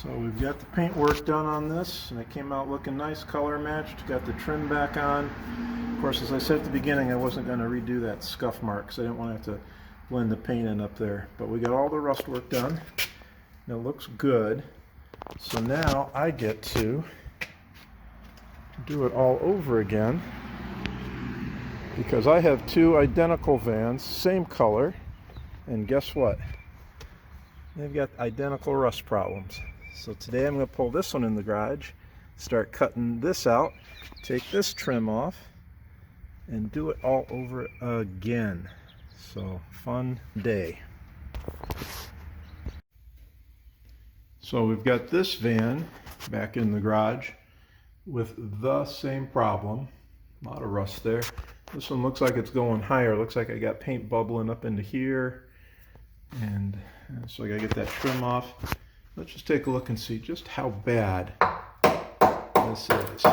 So we've got the paint work done on this, and it came out looking nice, color matched. Got the trim back on. Of course, as I said at the beginning, I wasn't going to redo that scuff mark because I didn't want to have to blend the paint in up there. But we got all the rust work done, and it looks good. So now I get to do it all over again because I have two identical vans, same color, and guess what? They've got identical rust problems. So today I'm going to pull this one in the garage, start cutting this out, take this trim off, and do it all over again. So fun day. So we've got this van back in the garage with the same problem. A lot of rust there. This one looks like it's going higher. Looks like I got paint bubbling up into here. And so I gotta get that trim off. Let's just take a look and see just how bad this is.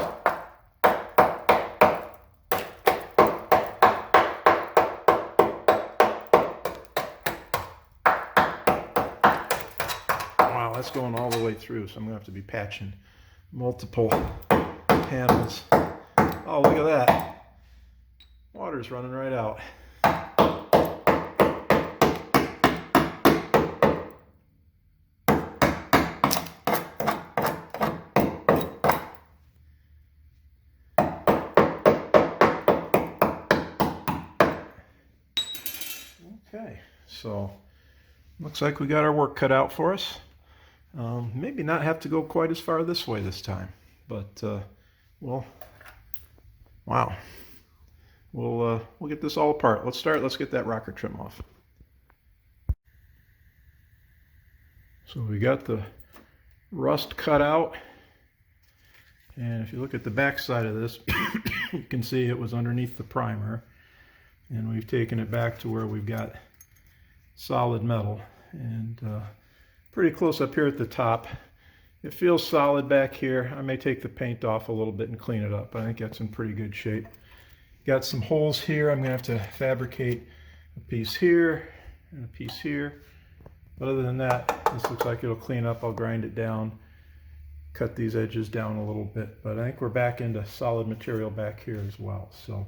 Wow, that's going all the way through, so I'm gonna have to be patching multiple panels. Oh, look at that. Water's running right out. Okay, so looks like we got our work cut out for us. Maybe not have to go quite as far this way this time, but well, wow. We'll get this all apart. Let's get that rocker trim off. So we got the rust cut out, and if you look at the back side of this, you can see it was underneath the primer. And we've taken it back to where we've got solid metal, and pretty close up here at the top. It feels solid back here. I may take the paint off a little bit and clean it up, but I think that's in pretty good shape. Got some holes here. I'm going to have to fabricate a piece here and a piece here. But other than that, this looks like it'll clean up. I'll grind it down, cut these edges down a little bit. But I think we're back into solid material back here as well. So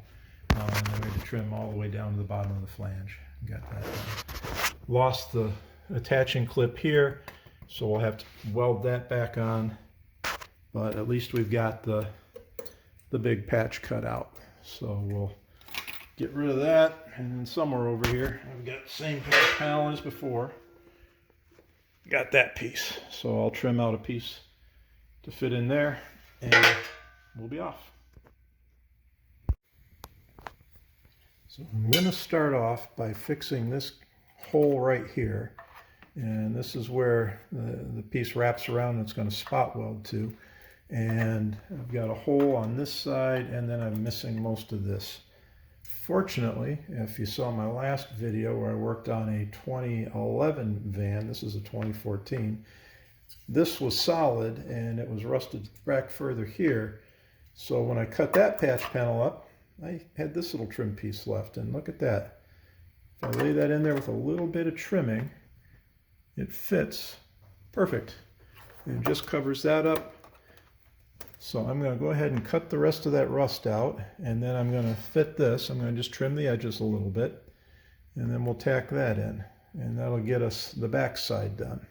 and I'm going to trim all the way down to the bottom of the flange. Got that done. Lost the attaching clip here, so we'll have to weld that back on. But at least we've got the big patch cut out. So we'll get rid of that, and then somewhere over here I've got the same patch panel as before. Got that piece. So I'll trim out a piece to fit in there, and we'll be off. So I'm going to start off by fixing this hole right here, and this is where the piece wraps around and it's going to spot weld to. And I've got a hole on this side, and then I'm missing most of this. Fortunately, if you saw my last video where I worked on a 2011 van, this is a 2014, this was solid and it was rusted back further here. So when I cut that patch panel up, I had this little trim piece left, and look at that. If I lay that in there with a little bit of trimming, it fits perfect. It just covers that up. So I'm going to go ahead and cut the rest of that rust out, and then I'm going to fit this. I'm going to just trim the edges a little bit, and then we'll tack that in, and that'll get us the back side done.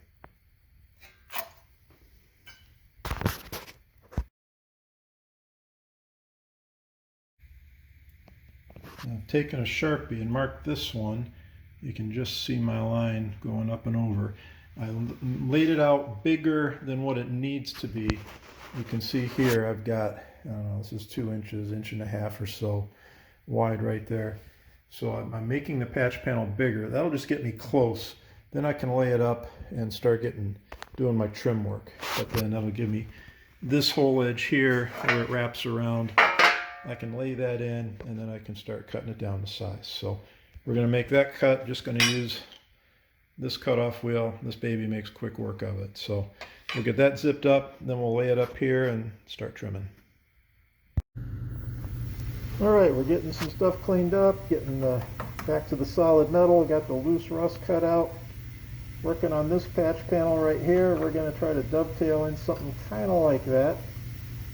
I've taken a Sharpie and marked this one. You can just see my line going up and over. I laid it out bigger than what it needs to be. You can see here I've got, I don't know, this is 2 inches, 1.5 inches or so wide right there. So I'm making the patch panel bigger. That'll just get me close. Then I can lay it up and start doing my trim work. But then that'll give me this whole edge here where it wraps around. I can lay that in, and then I can start cutting it down to size. So we're going to make that cut. Just going to use this cutoff wheel. This baby makes quick work of it. So we'll get that zipped up, then we'll lay it up here and start trimming. All right, we're getting some stuff cleaned up, getting back to the solid metal. Got the loose rust cut out. working on this patch panel right here. We're going to try to dovetail in something kind of like that.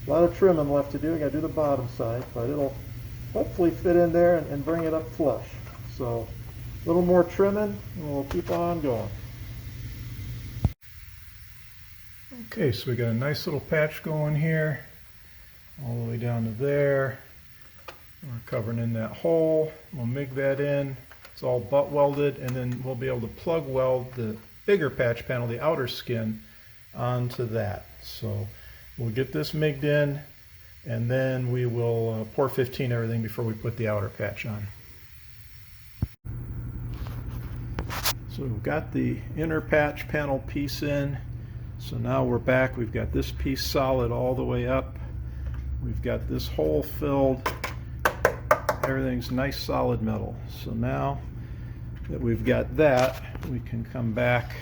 A lot of trimming left to do. I got to do the bottom side, but it'll hopefully fit in there and bring it up flush. So a little more trimming and we'll keep on going. Okay, so we got a nice little patch going here all the way down to there. We're covering in that hole. We'll MIG that in. It's all butt welded, and then we'll be able to plug weld the bigger patch panel, the outer skin, onto that. So we'll get this MIG'd in, and then we will pour 15 everything before we put the outer patch on. So we've got the inner patch panel piece in. So now we're back. We've got this piece solid all the way up. We've got this hole filled. Everything's nice solid metal. So now that we've got that, we can come back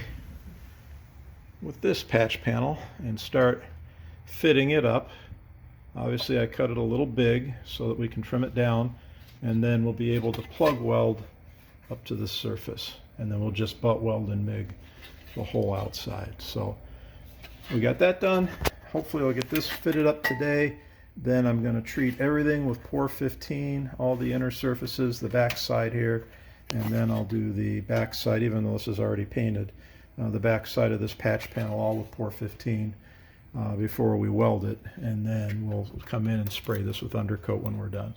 with this patch panel and start fitting it up. Obviously I cut it a little big so that we can trim it down, and then we'll be able to plug weld up to the surface, and then we'll just butt weld and MIG the whole outside. So we got that done. Hopefully I'll get this fitted up today. Then I'm going to treat everything with pour 15, all the inner surfaces, the back side here, and then I'll do the back side, even though this is already painted, the back side of this patch panel all with pour 15 before we weld it, and then we'll come in and spray this with undercoat when we're done.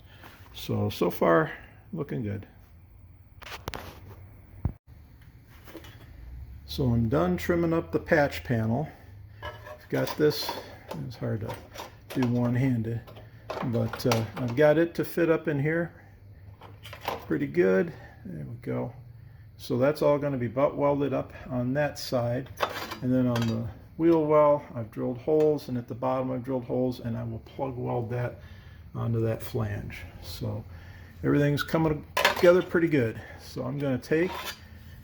So far, looking good. So I'm done trimming up the patch panel. I've got this, it's hard to do one-handed, but I've got it to fit up in here pretty good. There we go. So that's all going to be butt welded up on that side, and then on the wheel well I've drilled holes, and at the bottom I've drilled holes, and I will plug weld that onto that flange. So everything's coming together pretty good. So I'm going to take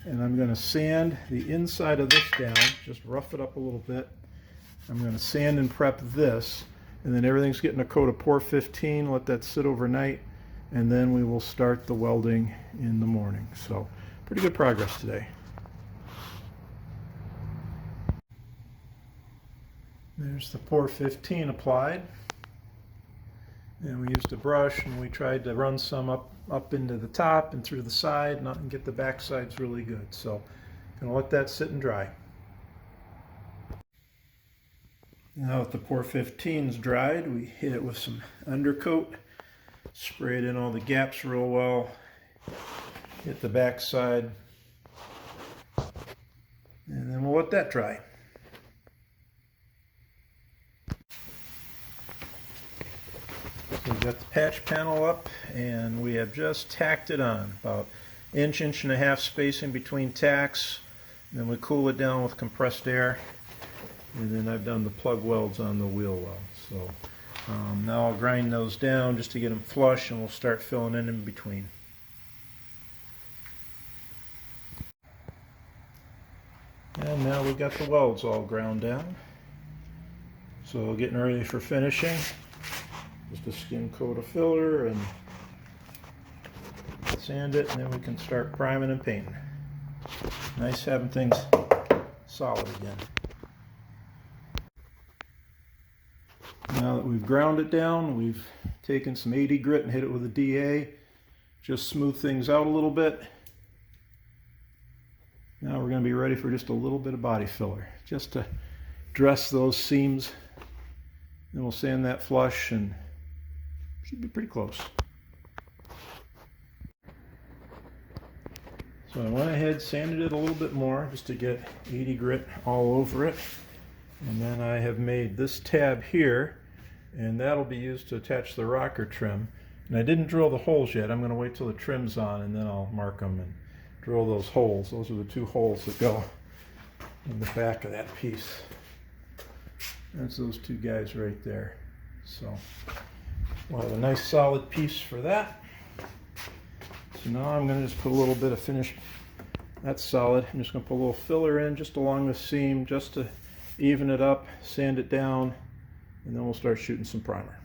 and I'm going to sand the inside of this down, just rough it up a little bit. I'm going to sand and prep this, and then everything's getting a coat of pour 15, let that sit overnight, and then we will start the welding in the morning. So pretty good progress today. There's the pour 15 applied, and we used a brush and we tried to run some up into the top and through the side and get the back sides really good. So I'm going to let that sit and dry. Now that the pour 15 is dried, we hit it with some undercoat, spray it in all the gaps real well, hit the back side, and then we'll let that dry. So we've got the patch panel up, and we have just tacked it on, about inch and a half spacing between tacks, and then we cool it down with compressed air. And then I've done the plug welds on the wheel well. So now I'll grind those down just to get them flush, and we'll start filling in between. And now we've got the welds all ground down. So getting ready for finishing. Just a skim coat of filler and sand it, and then we can start priming and painting. Nice having things solid again. Now that we've ground it down, we've taken some 80 grit and hit it with a DA, just smooth things out a little bit. Now we're going to be ready for just a little bit of body filler, just to dress those seams. Then we'll sand that flush and should be pretty close. So I went ahead, sanded it a little bit more just to get 80 grit all over it. And then I have made this tab here, and that'll be used to attach the rocker trim. And I didn't drill the holes yet. I'm going to wait till the trim's on, and then I'll mark them and drill those holes. Those are the two holes that go in the back of that piece. That's those two guys right there. So we'll have a nice solid piece for that. So now I'm going to just put a little bit of finish. That's solid. I'm just going to put a little filler in just along the seam just to even it up, sand it down, and then we'll start shooting some primer.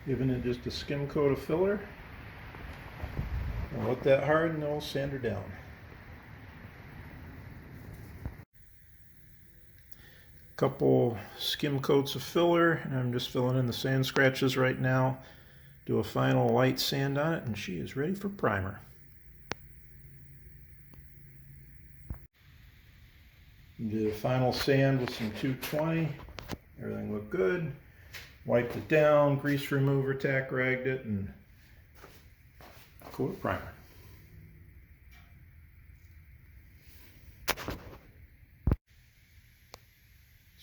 Giving it just a skim coat of filler. Let that harden, and then we'll sand her down. Couple skim coats of filler, and I'm just filling in the sand scratches right now. Do a final light sand on it, and she is ready for primer. Did a final sand with some 220. Everything looked good. Wiped it down, grease remover, tack ragged it, and coat of primer.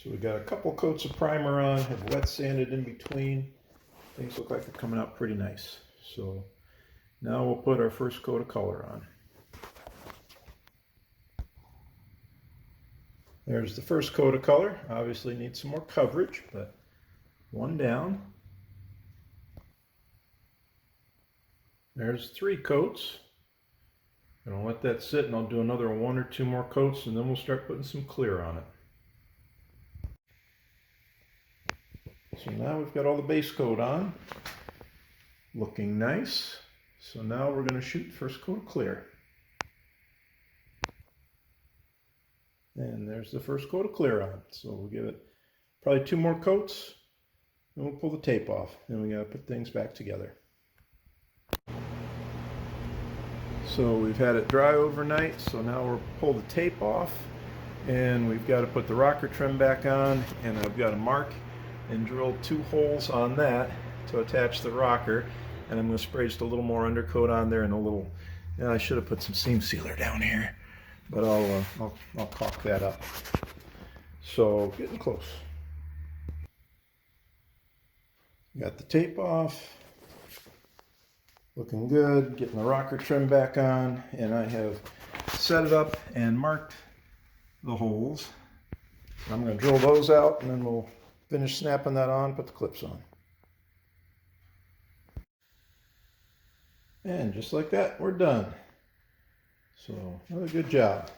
So we got a couple coats of primer on, have wet sanded in between. Things look like they're coming out pretty nice. So now we'll put our first coat of color on. There's the first coat of color. Obviously needs some more coverage, but one down. There's 3 coats. I'm gonna let that sit, and I'll do another 1 or 2 more coats, and then we'll start putting some clear on it. So now we've got all the base coat on, looking nice. So now we're going to shoot the first coat of clear. And there's the first coat of clear on. So we'll give it probably 2 more coats, and we'll pull the tape off. Then we got to put things back together. So we've had it dry overnight, so now we'll pull the tape off, and we've got to put the rocker trim back on, and I've got to mark and drill 2 holes on that to attach the rocker, and I'm going to spray just a little more undercoat on there and a little, I should have put some seam sealer down here, but I'll caulk that up. So getting close. Got the tape off, looking good, getting the rocker trim back on, and I have set it up and marked the holes. I'm going to drill those out, and then we'll finish snapping that on, put the clips on. And just like that, we're done. So another good job.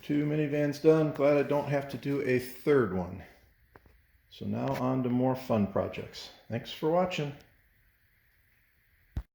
2 minivans done. Glad I don't have to do a 3rd one. So now on to more fun projects. Thanks for watching.